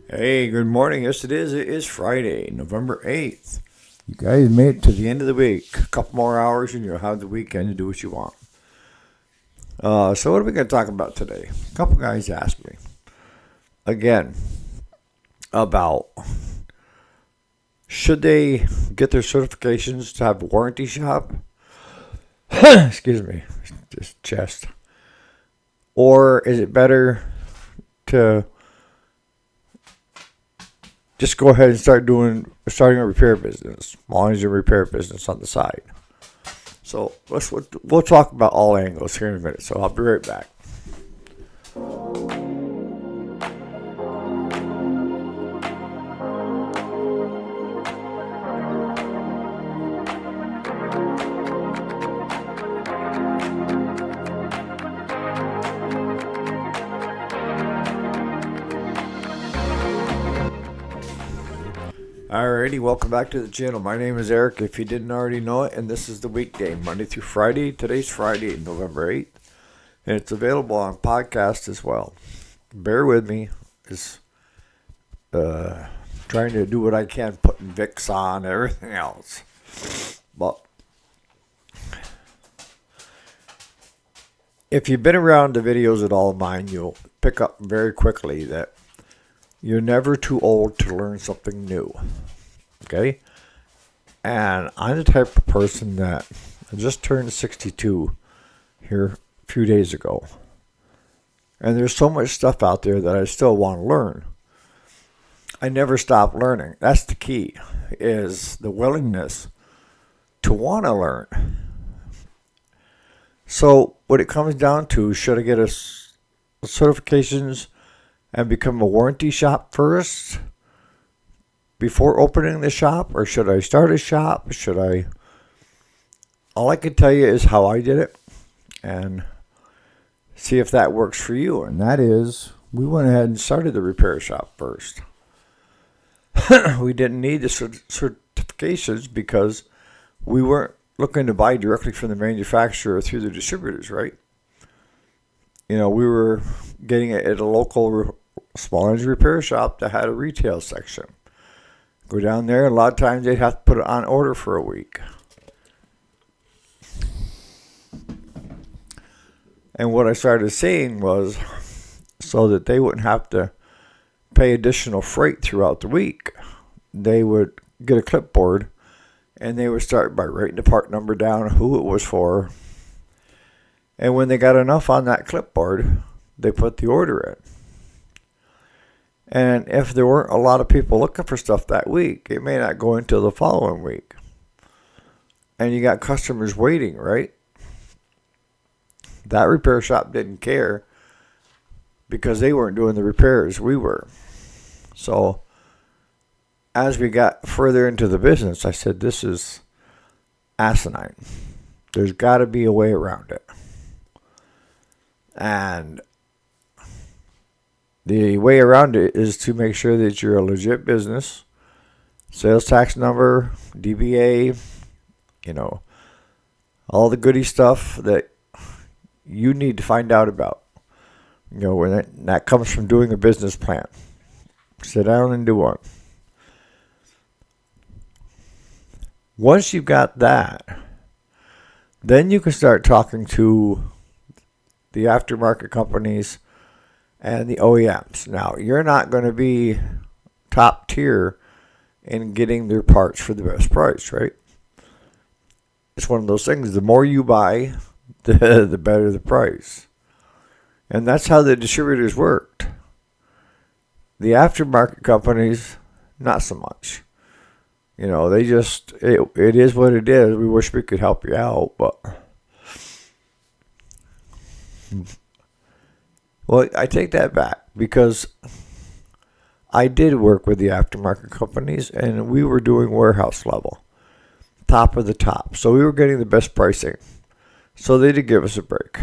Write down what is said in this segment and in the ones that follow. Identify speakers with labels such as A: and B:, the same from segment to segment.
A: Hey, good morning. Yes, it is. It is Friday, November 8th. You guys made it to the end of the week. A couple more hours and you'll have the weekend to do what you want. So, what are we going to talk about today? A couple guys asked me again about should they get their certifications to have a warranty shop? Excuse me, just chest. Or is it better to just go ahead and starting a repair business, managing a repair business on the side? So we'll talk about all angles here in a minute. So I'll be right back. Alrighty, welcome back to the channel. My name is Eric, if you didn't already know it, and this is the weekday, Monday through Friday. Today's Friday, November 8th, and it's available on podcast as well. Bear with me, is trying to do what I can, putting Vicks on, everything else. But if you've been around the videos at all of mine, you'll pick up very quickly that you're never too old to learn something new. Okay? And I'm the type of person that I just turned 62 here a few days ago. And there's so much stuff out there that I still want to learn. I never stop learning. That's the key, is the willingness to want to learn. So what it comes down to, should I get certifications and become a warranty shop first before opening the shop, or should I start a shop? All I can tell you is how I did it and see if that works for you. And that is, we went ahead and started the repair shop first. We didn't need the certifications because we weren't looking to buy directly from the manufacturer through the distributors, right? You know, we were getting it at a local small engine repair shop that had a retail section. Go down there, a lot of times they'd have to put it on order for a week. And what I started seeing was, so that they wouldn't have to pay additional freight throughout the week, they would get a clipboard and they would start by writing the part number down, who it was for. And when they got enough on that clipboard, they put the order in. And if there weren't a lot of people looking for stuff that week, it may not go until the following week. And you got customers waiting, right? That repair shop didn't care because they weren't doing the repairs, we were. So as we got further into the business, I said, this is asinine. There's got to be a way around it. And the way around it is to make sure that you're a legit business, sales tax number, DBA, all the goody stuff that you need to find out about. When that comes from doing a business plan. Sit down and do one. Once you've got that, then you can start talking to the aftermarket companies and the OEMs. Now, you're not going to be top tier in getting their parts for the best price, right? It's one of those things. The more you buy, the better the price. And that's how the distributors worked. The aftermarket companies, not so much. They just, it is what it is. We wish we could help you out, but... Well, I take that back because I did work with the aftermarket companies and we were doing warehouse level, top of the top. So we were getting the best pricing. So they did give us a break.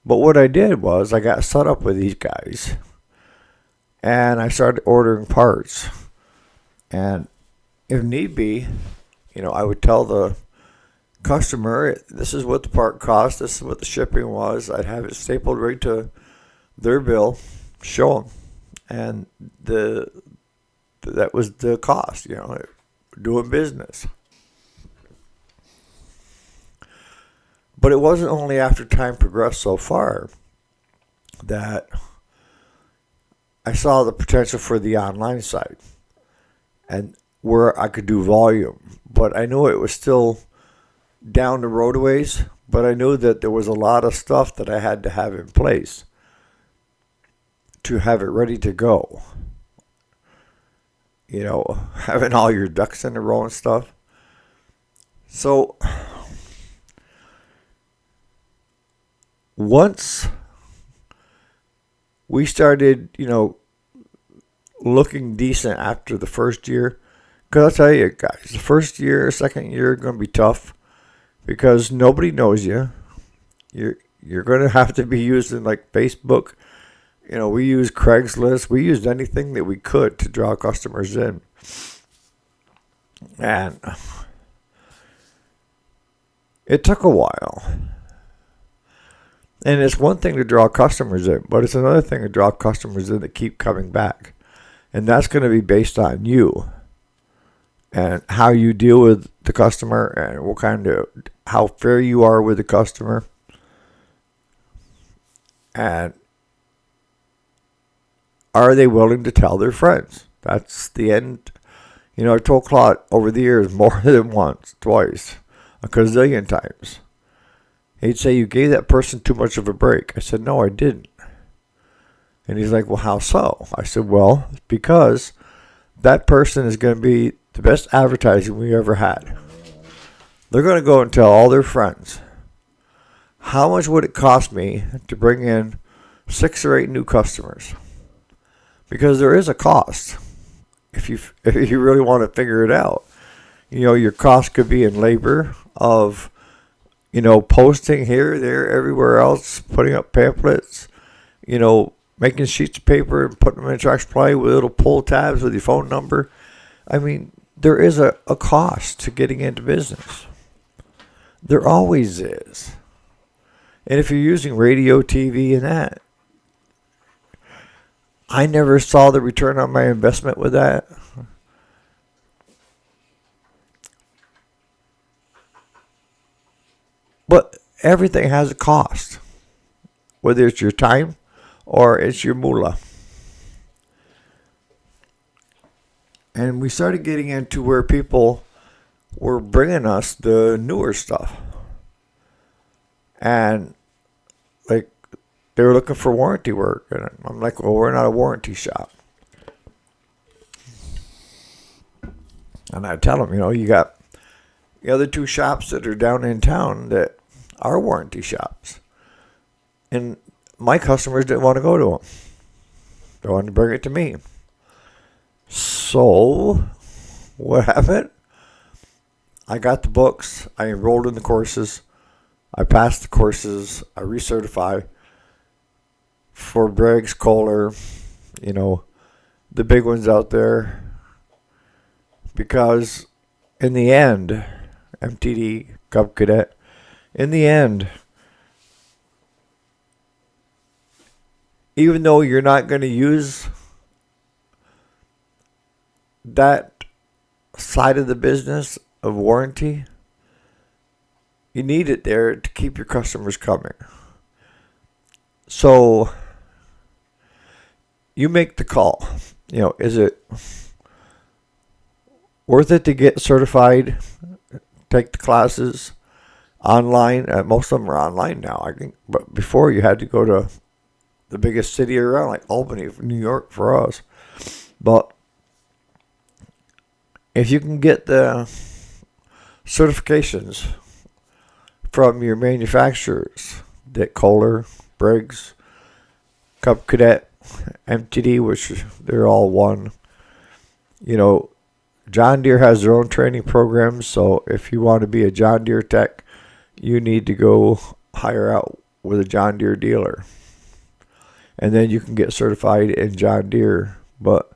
A: But what I did was I got set up with these guys and I started ordering parts. And if need be, I would tell the customer, this is what the part cost, this is what the shipping was. I'd have it stapled right to their bill, show them. And that was the cost, doing business. But it wasn't only after time progressed so far that I saw the potential for the online side and where I could do volume. But I knew it was still down the road a ways, but I knew that there was a lot of stuff that I had to have in place to have it ready to go. Having all your ducks in a row and stuff. So once we started, looking decent after the first year, because I'll tell you guys, the first year, second year are going to be tough because nobody knows you. You're going to have to be using like Facebook. We used Craigslist. We used anything that we could to draw customers in. And it took a while. And it's one thing to draw customers in, but it's another thing to draw customers in that keep coming back. And that's going to be based on you and how you deal with the customer and how fair you are with the customer. And are they willing to tell their friends? That's the end. I told Claude over the years more than once, twice, a gazillion times. He'd say, you gave that person too much of a break. I said, no, I didn't. And he's like, well, how so? I said, well, because that person is going to be the best advertising we ever had. They're going to go and tell all their friends. How much would it cost me to bring in 6 or 8 new customers? Because there is a cost. If you really want to figure it out, your cost could be in labor of, posting here, there, everywhere else, putting up pamphlets, making sheets of paper and putting them in Tractor Supply with little pull tabs with your phone number. I mean, there is a cost to getting into business. There always is. And if you're using radio, TV, and that, I never saw the return on my investment with that. But everything has a cost, whether it's your time or it's your moolah. And we started getting into where people were bringing us the newer stuff. And like they were looking for warranty work. And I'm like, well, we're not a warranty shop. And I tell them, you got the other 2 shops that are down in town that are warranty shops. And my customers didn't want to go to them. They wanted to bring it to me. So, what happened? I got the books. I enrolled in the courses. I passed the courses. I recertified for Briggs, Kohler, the big ones out there. Because in the end, MTD, Cub Cadet, in the end, even though you're not going to use that side of the business of warranty, you need it there to keep your customers coming. So you make the call. Is it worth it to get certified, take the classes online? Most of them are online now, I think. But before, you had to go to the biggest city around, like Albany, New York, for us. But if you can get the certifications from your manufacturers, that Kohler, Briggs, Cub Cadet, MTD, which they're all one. John Deere has their own training programs, so if you want to be a John Deere tech, you need to go hire out with a John Deere dealer. And then you can get certified in John Deere, but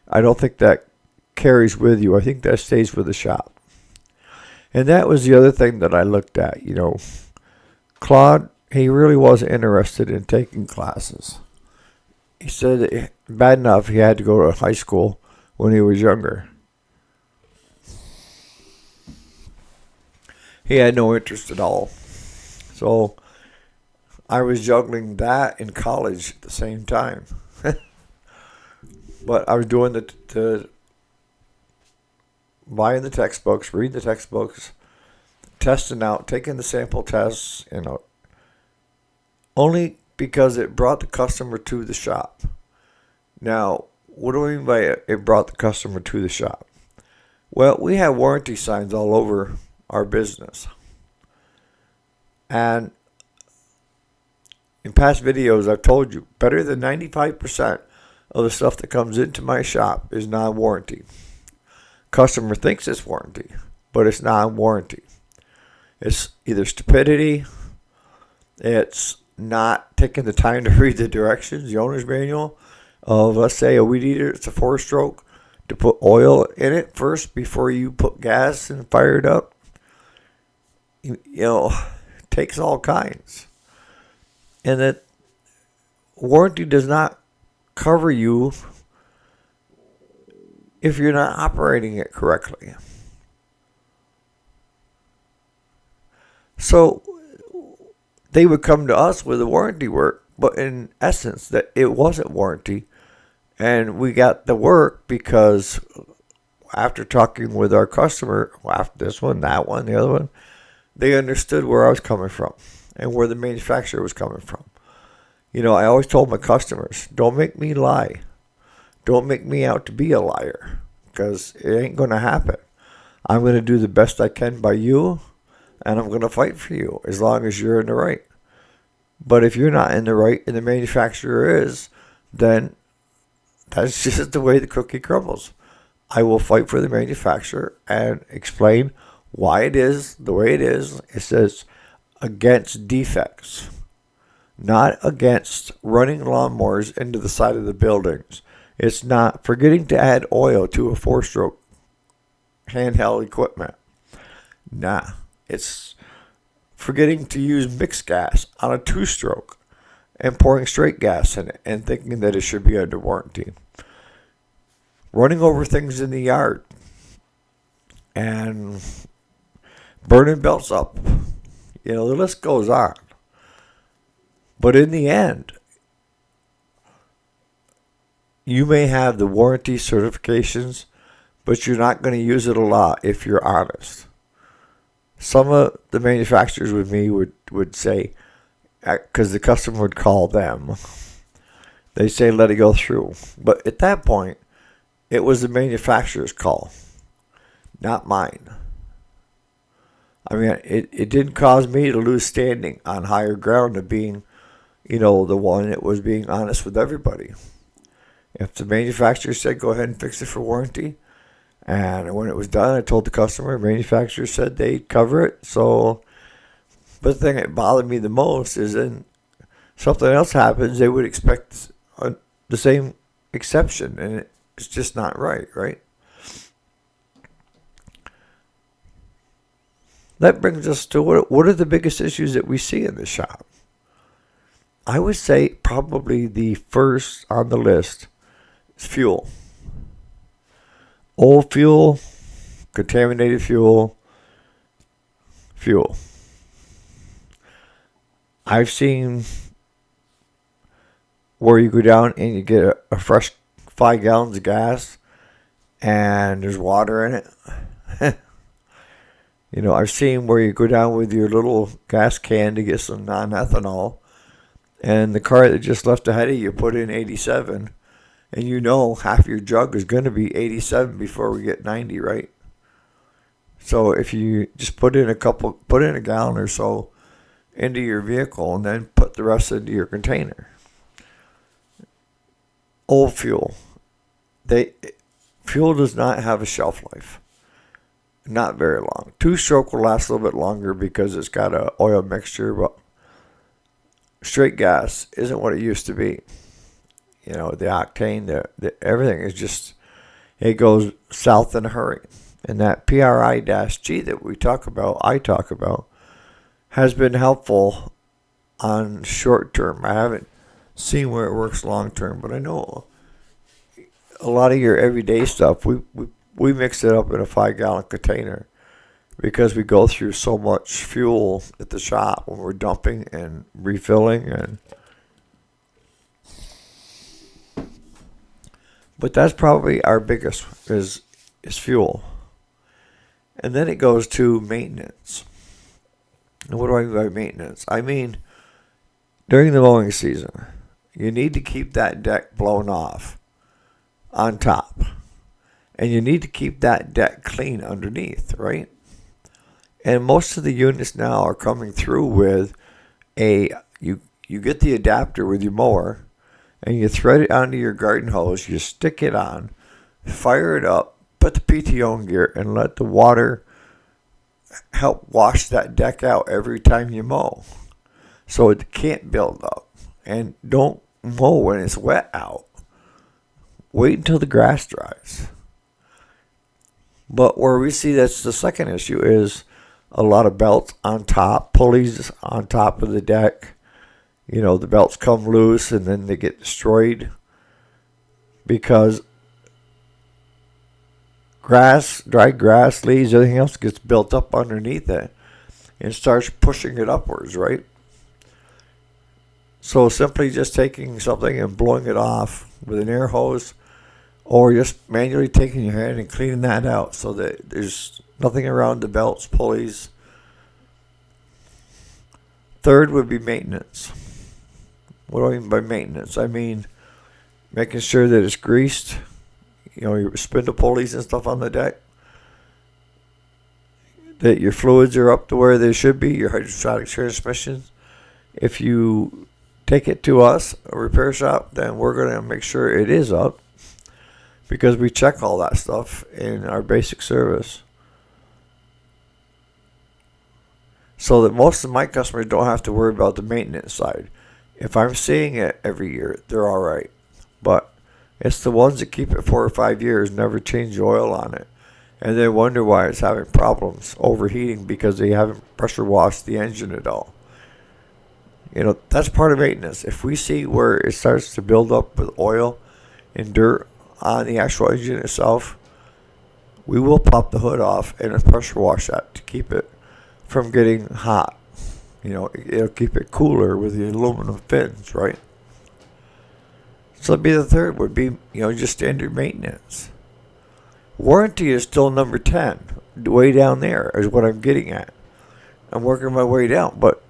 A: I don't think that carries with you. I think that stays with the shop. And that was the other thing that I looked at. Claude, he really wasn't interested in taking classes. he said that bad enough he had to go to high school when he was younger. He had no interest at all. So I was juggling that in college at the same time. But I was doing the buying the textbooks, reading the textbooks, testing out, taking the sample tests, only because it brought the customer to the shop. Now, what do I mean by it brought the customer to the shop? Well, we have warranty signs all over our business. And in past videos, I've told you, better than 95% of the stuff that comes into my shop is non-warranty. Customer thinks it's warranty, but it's non-warranty. It's either stupidity, it's not taking the time to read the directions, the owner's manual of, let's say, a weed eater. It's a 4-stroke, to put oil in it first before you put gas and fire it up. Takes all kinds. And that warranty does not cover you if you're not operating it correctly. So they would come to us with the warranty work, but in essence that it wasn't warranty. And we got the work because after talking with our customer, after this one, that one, the other one, they understood where I was coming from and where the manufacturer was coming from. I always told my customers, don't make me lie. Don't make me out to be a liar, because it ain't going to happen. I'm going to do the best I can by you, and I'm going to fight for you as long as you're in the right. But if you're not in the right and the manufacturer is, then that's just the way the cookie crumbles. I will fight for the manufacturer and explain why it is the way it is. It says against defects, not against running lawnmowers into the side of the buildings. It's not forgetting to add oil to a 4-stroke handheld equipment. Nah, it's forgetting to use mixed gas on a 2-stroke and pouring straight gas in it and thinking that it should be under warranty. Running over things in the yard and burning belts up. The list goes on. But in the end, you may have the warranty certifications, but you're not going to use it a lot if you're honest. Some of the manufacturers with me would say, because the customer would call them, they say let it go through. But at that point, it was the manufacturer's call, not mine. I mean, it didn't cause me to lose standing on higher ground of being, the one that was being honest with everybody. If the manufacturer said go ahead and fix it for warranty, and when it was done, I told the customer, manufacturer said they'd cover it. So, but the thing that bothered me the most is then something else happens, they would expect the same exception, and it's just not right? That brings us to what are the biggest issues that we see in the shop? I would say probably the first on the list is fuel. Old fuel, contaminated fuel. I've seen where you go down and you get a fresh 5 gallons of gas and there's water in it. I've seen where you go down with your little gas can to get some non-ethanol, and the car that just left ahead of you put in 87, and half your jug is going to be 87 before we get 90, right? So if you just put in a gallon or so into your vehicle and then put the rest into your container. Old fuel. Fuel does not have a shelf life. Not very long. 2-stroke will last a little bit longer because it's got an oil mixture, but straight gas isn't what it used to be. The octane, the everything is just, it goes south in a hurry. And that PRI-G that I talk about, has been helpful on short term. I haven't seeing where it works long term. But I know a lot of your everyday stuff, we mix it up in a 5 gallon container because we go through so much fuel at the shop when we're dumping and refilling. But that's probably our biggest is fuel. And then it goes to maintenance. And what do I mean by maintenance? I mean, during the mowing season, you need to keep that deck blown off on top. And you need to keep that deck clean underneath, right? And most of the units now are coming through with you get the adapter with your mower, and you thread it onto your garden hose, you stick it on, fire it up, put the PTO in gear, and let the water help wash that deck out every time you mow. So it can't build up. And don't mow when it's wet out. Wait until the grass dries. But where we see that's the second issue is a lot of belts on top, pulleys on top of the deck. You know, the belts come loose and then they get destroyed because grass, dry grass, leaves, everything else gets built up underneath it and starts pushing it upwards, right? So simply just taking something and blowing it off with an air hose, or just manually taking your hand and cleaning that out so that there's nothing around the belts, pulleys. Third would be maintenance. What do I mean by maintenance? I mean making sure that it's greased, you know, your spindle pulleys and stuff on the deck, that your fluids are up to where they should be, your hydraulic transmissions. If you take it to us, a repair shop, then we're going to make sure it is up because we check all that stuff in our basic service. So that most of my customers don't have to worry about the maintenance side. If I'm seeing it every year, they're all right. But it's the ones that keep it 4 or 5 years, never change the oil on it, and they wonder why it's having problems, overheating because they haven't pressure washed the engine at all. You know, that's part of maintenance. If we see where it starts to build up with oil and dirt on the actual engine itself, we will pop the hood off and pressure wash that to keep it from getting hot. You know, it'll keep it cooler with the aluminum fins, right? So that'd be the third would be, you know, just standard maintenance. Warranty is still number 10, way down there is what I'm getting at. I'm working my way down, but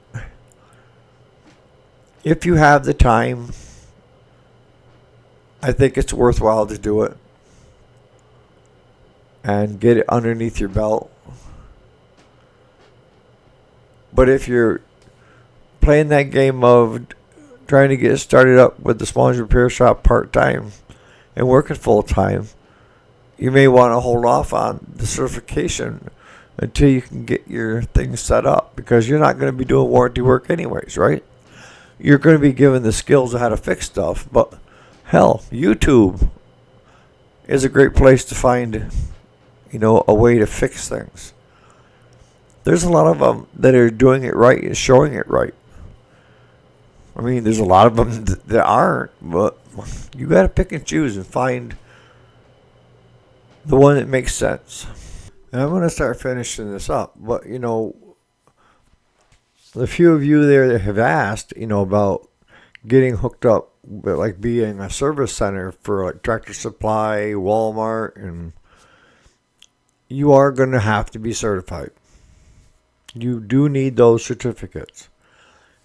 A: if you have the time, I think it's worthwhile to do it and get it underneath your belt. But if you're playing that game of trying to get started up with the small repair shop part-time and working full-time, you may want to hold off on the certification until you can get your things set up because you're not going to be doing warranty work anyways, right? You're going to be given the skills of how to fix stuff, but hell, YouTube is a great place to find, you know, a way to fix things. There's a lot of them that are doing it right and showing it right. I mean, there's a lot of them that aren't, but you got to pick and choose and find the one that makes sense. And I'm going to start finishing this up, but, you know, the few of you there that have asked, you know, about getting hooked up with, like, being a service center for, like, Tractor Supply, Walmart, and you are going to have to be certified. You do need those certificates.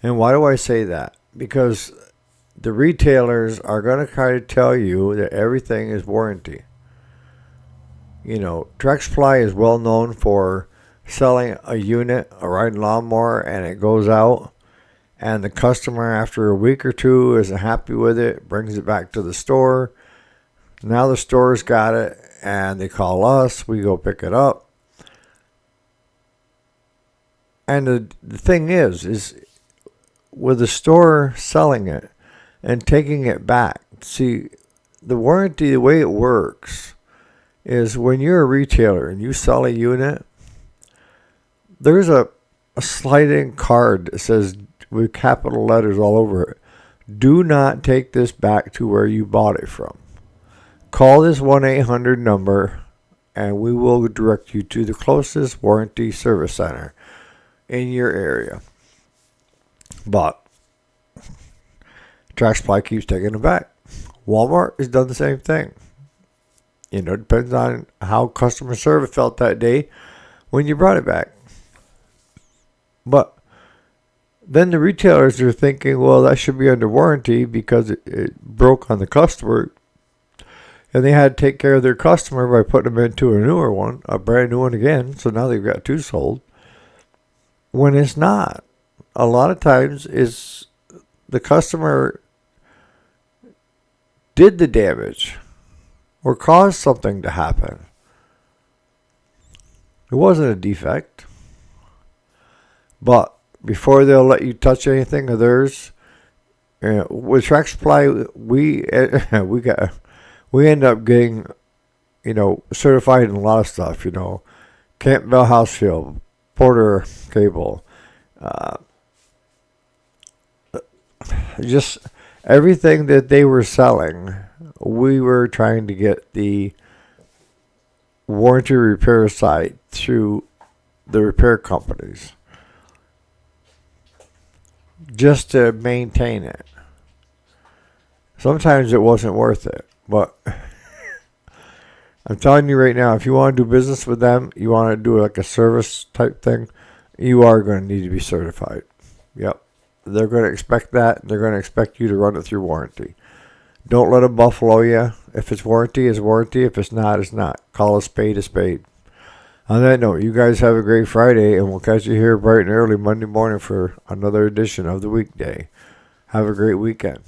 A: And why do I say that? Because the retailers are going to try to tell you that everything is warranty. You know, Tractor Supply is well known for selling a unit, a riding lawnmower, and it goes out, and the customer after a week or two isn't happy with it, brings it back to the store. Now the store's got it, and they call us, we go pick it up. And the thing is with the store selling it and taking it back, see, the warranty, the way it works is when you're a retailer and you sell a unit, there's a sliding card that says with capital letters all over it, Do not take this back to where you bought it from. Call this 1-800 number and we will direct you to the closest warranty service center in your area. But Track Supply keeps taking it back. Walmart has done the same thing. It depends on how customer service felt that day when you brought it back. But then the retailers are thinking, well, that should be under warranty because it broke on the customer. And they had to take care of their customer by putting them into a newer one, a brand new one again. So now they've got two sold. When it's not. A lot of times is the customer did the damage or caused something to happen. It wasn't a defect. But before they'll let you touch anything of theirs, with Track Supply, we end up getting, certified in a lot of stuff. Campbell Housefield, Porter Cable, just everything that they were selling, we were trying to get the warranty repair side through the repair companies just to maintain it. Sometimes it wasn't worth it, but I'm telling you right now, if you want to do business with them, you want to do like a service type thing, you are going to need to be certified. Yep. They're going to expect that. They're going to expect you to run it through warranty. Don't let them buffalo you. If it's warranty, it's warranty. If it's not, it's not. Call a spade a spade. On that note, you guys have a great Friday, and we'll catch you here bright and early Monday morning for another edition of the weekday. Have a great weekend.